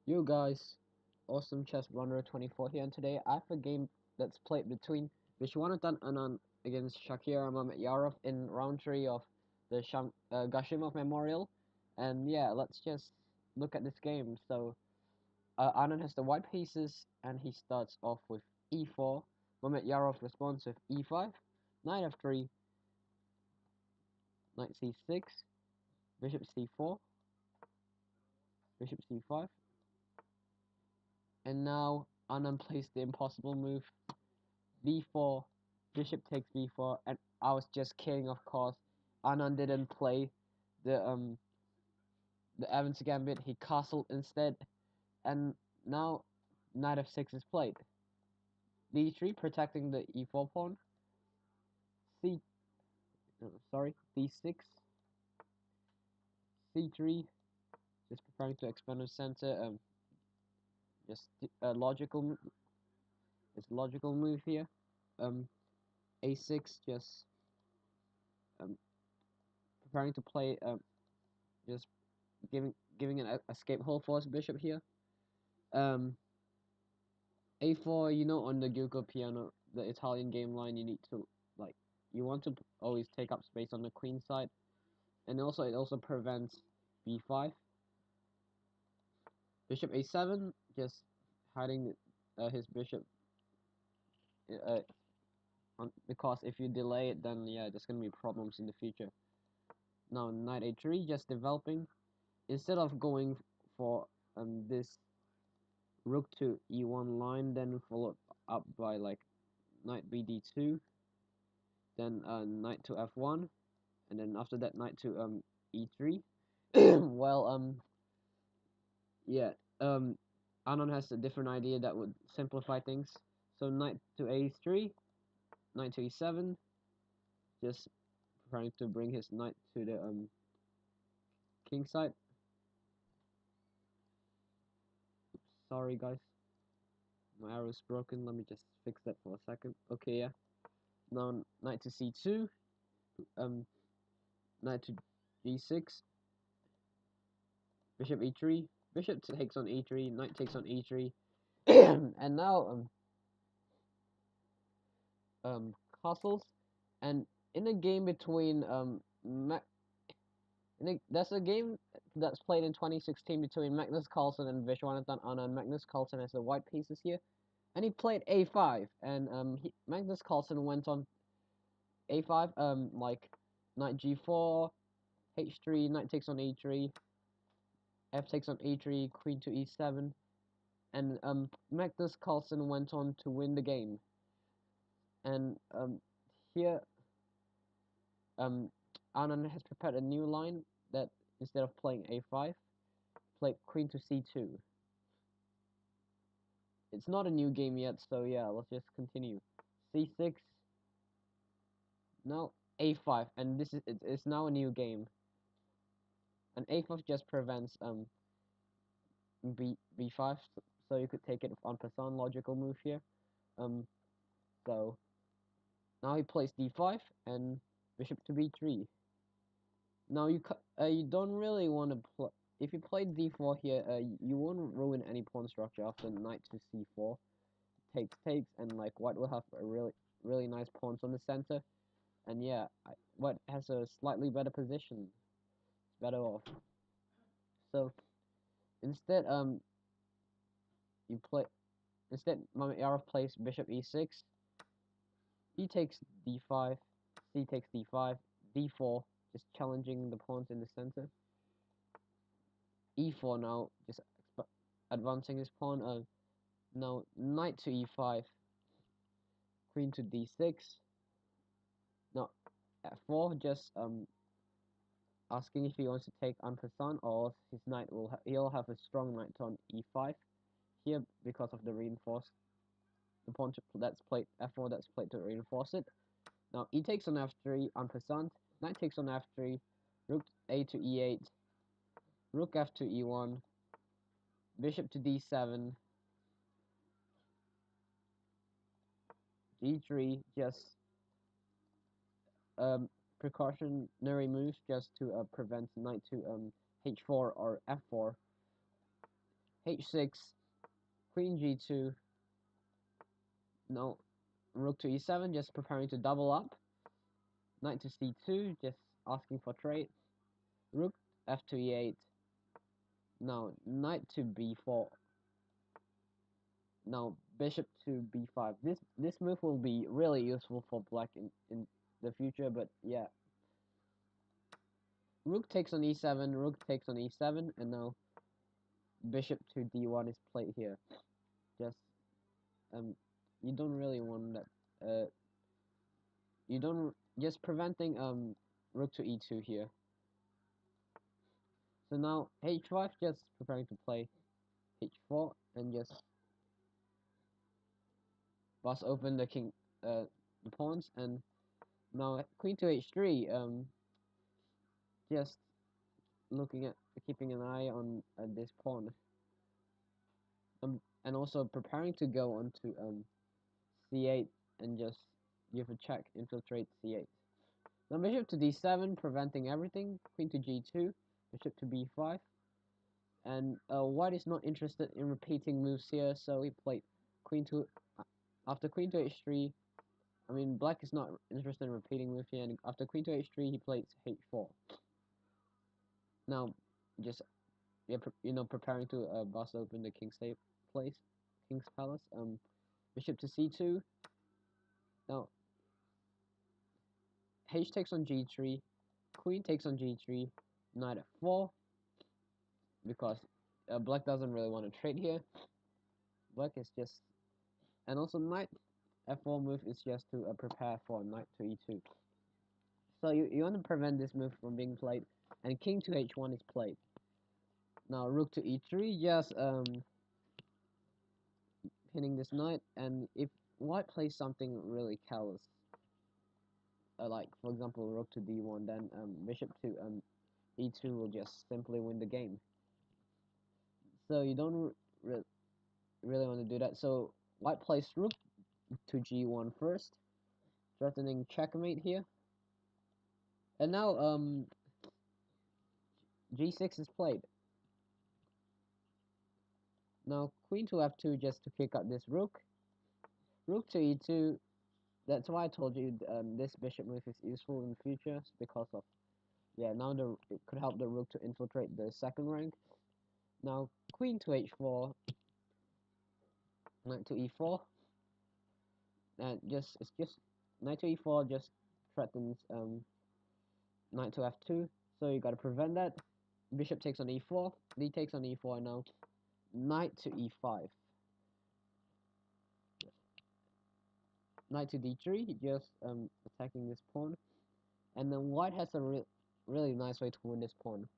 You guys, awesome chess runner 24 here, and today I have a game that's played between Vishwanathan Anand against Shakhriyar and Mamedyarov in round 3 of the Gashimov Memorial. And yeah, let's just look at this game. So Anand has the white pieces, and he starts off with e4. Mamedyarov responds with e5, knight f3, knight c6, bishop c4, bishop c5, and now Anand plays the impossible move b4, bishop takes b4, and I was just kidding, of course. Anand didn't play the Evans gambit. He castled instead, and now knight f6 is played. d3 protecting the e4 pawn. C, sorry, d6, c3, just preparing to expand the center. Just a logical, it's logical move here. A6, just preparing to play. Just giving an escape hole for his bishop here. A4, on the Giugo piano, the Italian game line, you need to, like, you want to always take up space on the queen side. And also, it also prevents b5. Bishop a7, just hiding his bishop. Because if you delay it, then yeah, there's gonna be problems in the future. Now, knight a3, just developing. Instead of going for this rook to e1 line, then followed up by like knight bd2, then knight to f1, and then after that knight to e3. Well, yeah, Anand has a different idea that would simplify things. So knight to a3, knight to e7, just trying to bring his knight to the king side. Oops, sorry guys, my arrow is broken. Let me just fix that for a second. Okay, yeah. Now knight to c2, knight to g6, bishop e3, bishop takes on e3, knight takes on e3, and now castles, and in a game between there's a game that's played in 2016 between Magnus Carlsen and Vishwanathan Anand. Magnus Carlsen has the white pieces here, and he played a5, and Magnus Carlsen went on a5, like knight g4, h3, knight takes on e3, f takes on e3, queen to e7, and Magnus Carlsen went on to win the game. And here Anand has prepared a new line that instead of playing a5, play queen to c2. It's not a new game yet, so yeah, let's just continue. c6, now a5, and this is it's now a new game. And a5 just prevents b5, so you could take it en passant logical move here. So now he plays d5 and bishop to b3. Now you don't really want to play. If you play d4 here, you won't ruin any pawn structure after knight to c4. Takes, and like white will have a really nice pawns on the center, and yeah, white has a slightly better position. It's better off. So instead, you play instead. Mamedyarov plays bishop e6. E takes d5. C takes d5. d4, just challenging the pawns in the center. e4 now, just advancing his pawn. Now knight to e5, queen to d6. Now f4, just asking if he wants to take en passant, or his knight he'll have a strong knight on e5 here because of the reinforce. The pawn that's played f4 that's played to reinforce it. Now e takes on f3 en passant, knight takes on f3, rook a to e8, rook f to e1, bishop to d7, g3, just precautionary moves just to prevent knight to h4 or f4. h6, queen g2, no, rook to e7, just preparing to double up, knight to c2, just asking for trade, rook f to e8, now knight to b4, now bishop to b5. This move will be really useful for black in the future, but yeah. Rook takes on e7, rook takes on e7, and now bishop to d1 is played here. Just you don't really want that. You don't just preventing rook to e2 here. So now h5, just preparing to play h4 and just bust open the the pawns, and now queen to h3. Just looking at keeping an eye on this pawn. And also preparing to go on to c8 and just give a check, infiltrate c8. Now bishop to d7, preventing everything. Queen to g2, bishop to b5, and white is not interested in repeating moves here, so he played queen to after queen to h3. I mean, black is not interested in repeating moves here, and after queen to h3, he plays h4. Now, just preparing to bust open the king's palace. Bishop to c2. Now h takes on g3, queen takes on g3, knight f4, because black doesn't really want to trade here. Black is just, and also knight f4 move is just to prepare for knight to e2. So you want to prevent this move from being played, and king to h1 is played. Now rook to e3, just pinning this knight, and if white plays something really callous, like for example rook to d1, then bishop to e2 will just simply win the game. So you don't really want to do that. So white plays rook to g1 first, threatening checkmate here. And now g6 is played. Now queen to f2 just to kick out this rook. Rook to e2. That's why I told you this bishop move is useful in the future, because of now it could help the rook to infiltrate the second rank. Now queen to h4, knight to e4, and it's just knight to e4 just threatens knight to f2, so you gotta prevent that. Bishop takes on e4, d takes on e4, now knight to e5, knight to d3, just attacking this pawn, and then white has a really nice way to win this pawn.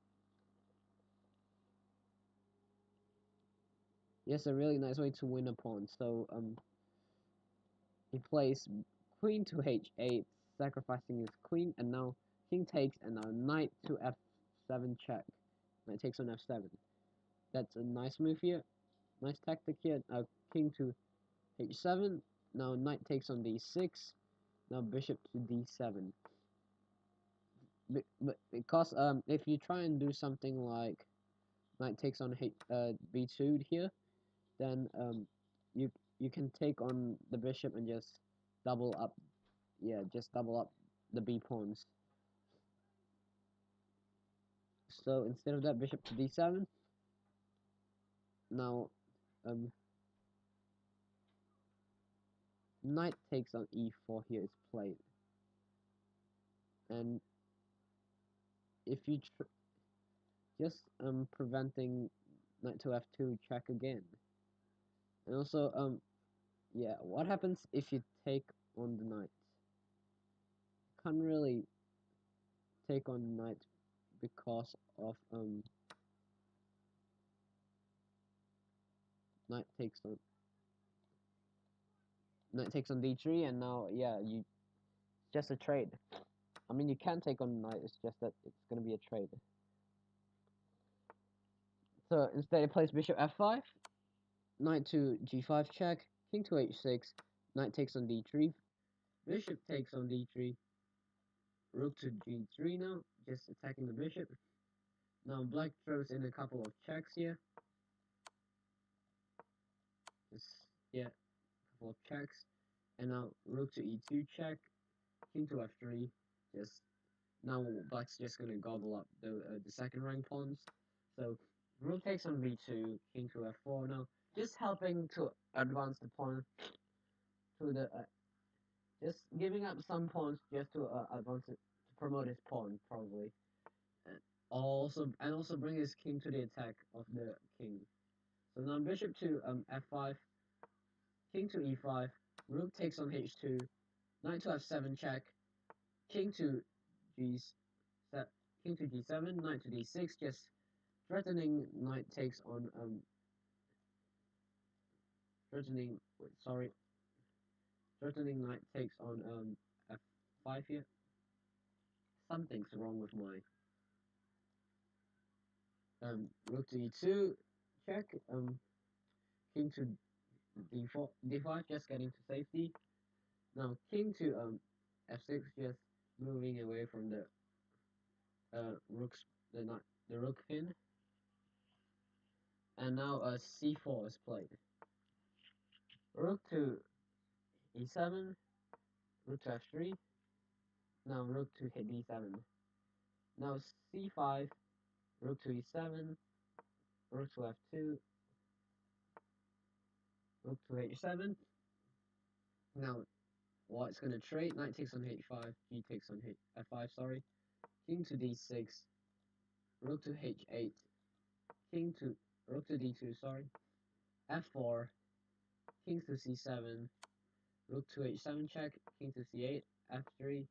Yes, a really nice way to win a pawn. So he plays queen to h8, sacrificing his queen, and now king takes, and now knight to f7 check. Knight takes on f7. That's a nice move here. Nice tactic here. Now king to h7. Now knight takes on d6. Now bishop to d7. But because if you try and do something like knight takes on b2 here, then you can take on the bishop and just double up. Yeah, just double up the b pawns. So instead of that, bishop to d7. Now knight takes on e4 here is played, and if you just preventing knight to f2 check again. And also yeah, what happens if you take on the knight? Can't really take on the knight because of knight takes on d3, and now yeah, you just a trade. I mean, you can take on the knight, it's just that it's gonna be a trade. So instead he plays bishop f5, knight to g5 check, king to h6, knight takes on d3, bishop takes on d3, rook to g3 now, just attacking the bishop. Now black throws in a couple of checks here. here, couple of checks, and now rook to e2 check, king to f3, just now black's just gonna gobble up the second rank pawns. So rook takes on b2, king to f4 now, just helping to advance the pawn to the just giving up some pawns just to advance it, to promote his pawn probably, and also bring his king to the attack of the king. So now bishop to f5, king to e5, rook takes on h2, knight to f7 check, king to g king to g7, knight to d6, just threatening knight takes on threatening knight takes on f5 here. Something's wrong with my rook to e2 check, king to d5 just getting to safety. Now king to f6 just moving away from the the rook pin, and now c4 is played. Rook to e7, rook to f3, now rook to hit d7. Now c5, rook to e7, rook to f2, rook to h7. Now white's gonna trade, knight takes on h5, g takes on f5, sorry. King to d6, rook to h8, rook to d2, sorry. f4, king to c7, rook to h7 check, king to c8, f3,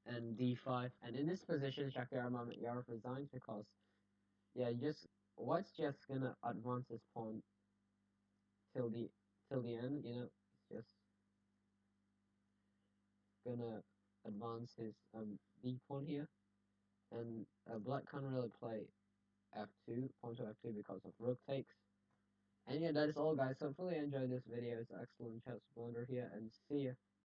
and d5. And in this position, Shakhriyar Mamedyarov resigns because, yeah, white's just gonna advance his pawn till the end. You know, it's just gonna advance his d pawn here, and black can't really play f2, pawn to f2 because of rook takes. And yeah, that is all, guys. Hopefully you enjoyed this video. It's excellent chess blunder here, and see ya.